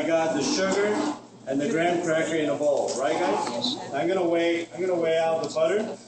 got the sugar and the graham cracker in a bowl, right, guys? I'm gonna weigh out the butter.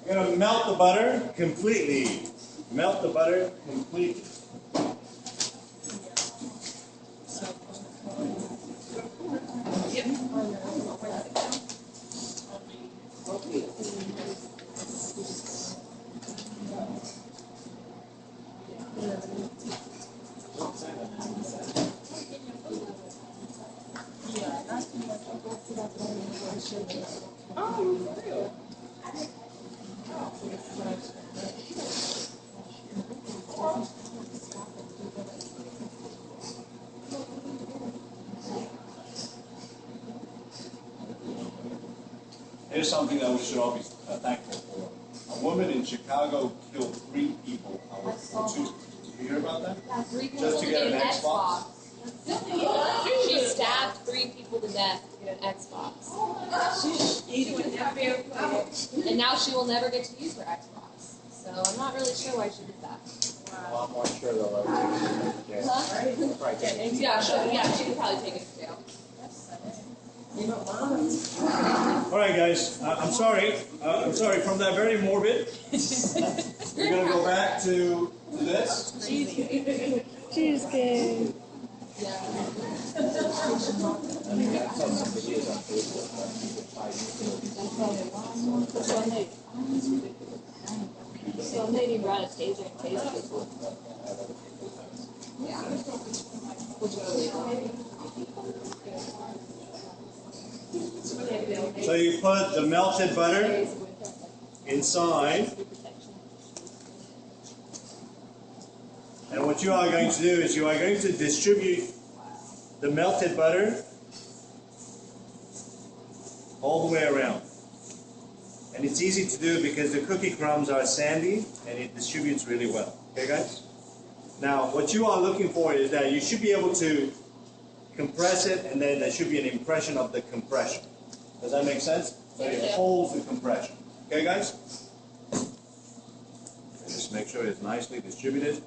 I'm going to melt the butter completely. Melt the butter completely. Here's something that we should all be thankful for. A woman in Chicago killed 3 people. Did you hear about that? Just to get an Xbox. She stabbed 3 people to death to get an Xbox. And now she will never get to use her Xbox. So I'm not really sure why she did that. Well, I'm more sure they'll take it to jail. She could probably take it to jail. All right, guys. I'm sorry. From that very morbid, we're going to go back to this. Cheesecake. Some lady brought a taser and tased people. Yeah. So you put the melted butter inside. And what you are going to do is you are going to distribute the melted butter all the way around. And it's easy to do because the cookie crumbs are sandy and it distributes really well. Okay, guys? Now, what you are looking for is that you should be able to compress it, and then there should be an impression of the compression. Does that make sense? So it holds the compression. Okay, guys? And just make sure it's nicely distributed.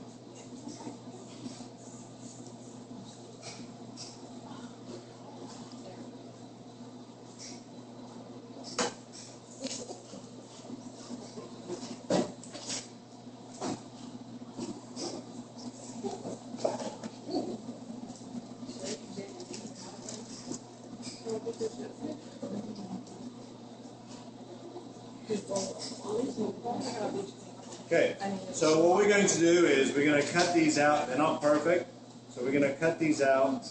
Okay, so what we're going to do is we're going to cut these out. They're not perfect, so we're going to cut these out.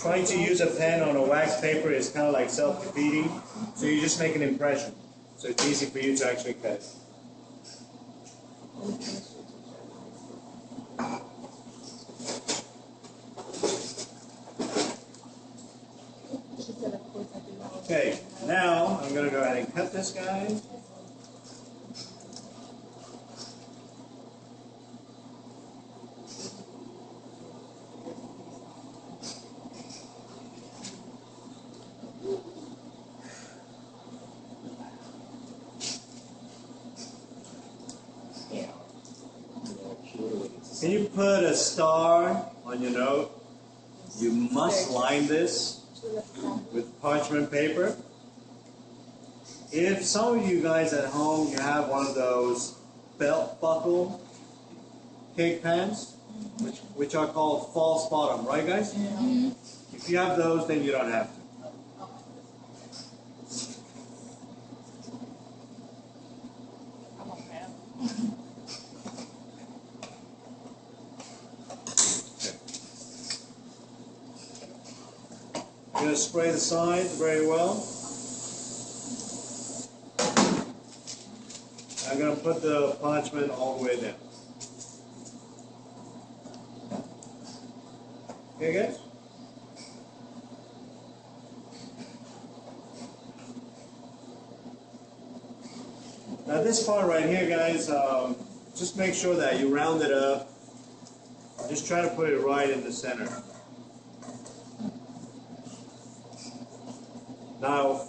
Trying to use a pen on a wax paper is kind of like self-defeating, so you just make an impression. So it's easy for you to actually cut it. Okay, now I'm going to go ahead and cut this guy. Can you put a star on your note? You must line this with parchment paper. If some of you guys at home, you have one of those belt buckle cake pans, which are called false bottom, right guys? Mm-hmm. If you have those, then you don't have to. I'm going to spray the sides very well. I'm going to put the parchment all the way down. Okay, guys? Now this part right here, guys, just make sure that you round it up. Just try to put it right in the center. Now,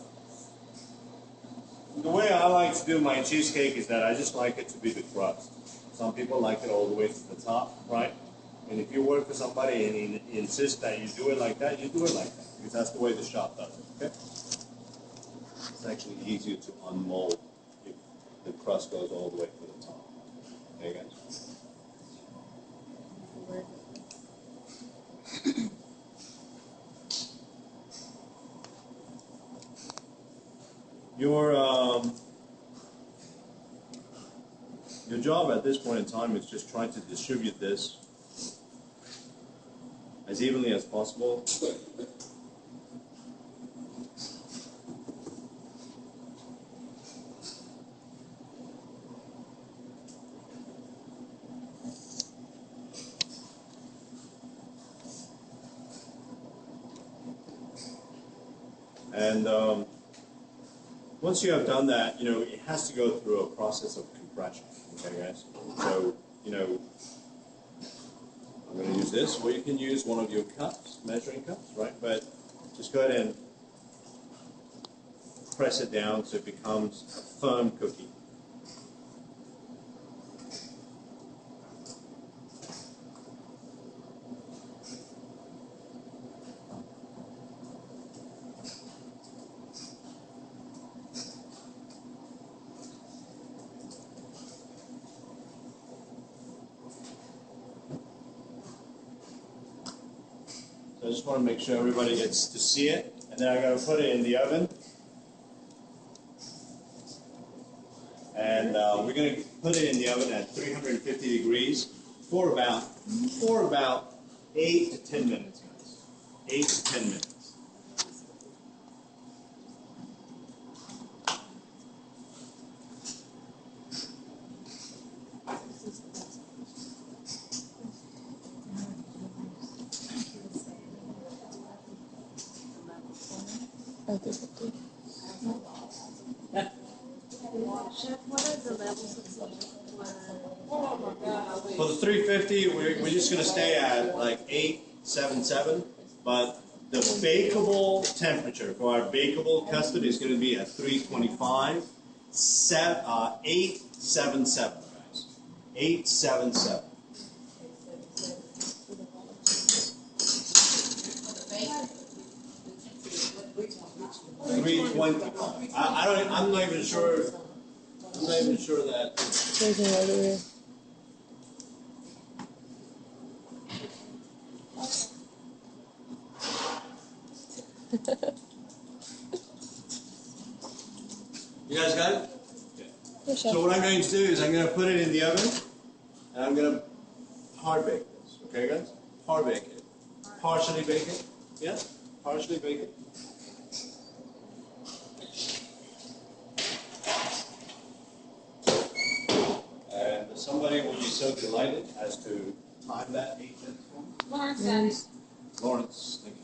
the way I like to do my cheesecake is that I just like it to be the crust. Some people like it all the way to the top, right? And if you work for somebody and he insists that you do it like that, you do it like that. Because that's the way the shop does it, okay? It's actually easier to unmold if the crust goes all the way to the top. Okay, guys? Your job at this point in time is just trying to distribute this as evenly as possible. And once you have done that, it has to go through a process of compression. Okay, guys? So, I'm going to use this, or you can use one of your cups, measuring cups, right? But just go ahead and press it down so it becomes a firm cookie. So I just want to make sure everybody gets to see it, and then I'm going to put it in the oven. And we're going to put it in the oven at 350 degrees for about 8 to 10 minutes, guys. 8 to 10 minutes. Chef, what are the levels of salt? For the 350, we're just going to stay at like 877, but the bakeable temperature for our bakeable custard is going to be at 325, 877, guys. 877. 320. I'm not even sure. I'm not even sure that. There's no other way. You guys got it? Yeah. So what I'm going to do is I'm going to put it in the oven, and I'm going to hard bake this. Okay, guys? Hard bake it. Partially bake it. Yeah? Partially bake it. And somebody will be so delighted as to time that 8 minutes for me. Lawrence, Lawrence, thank you.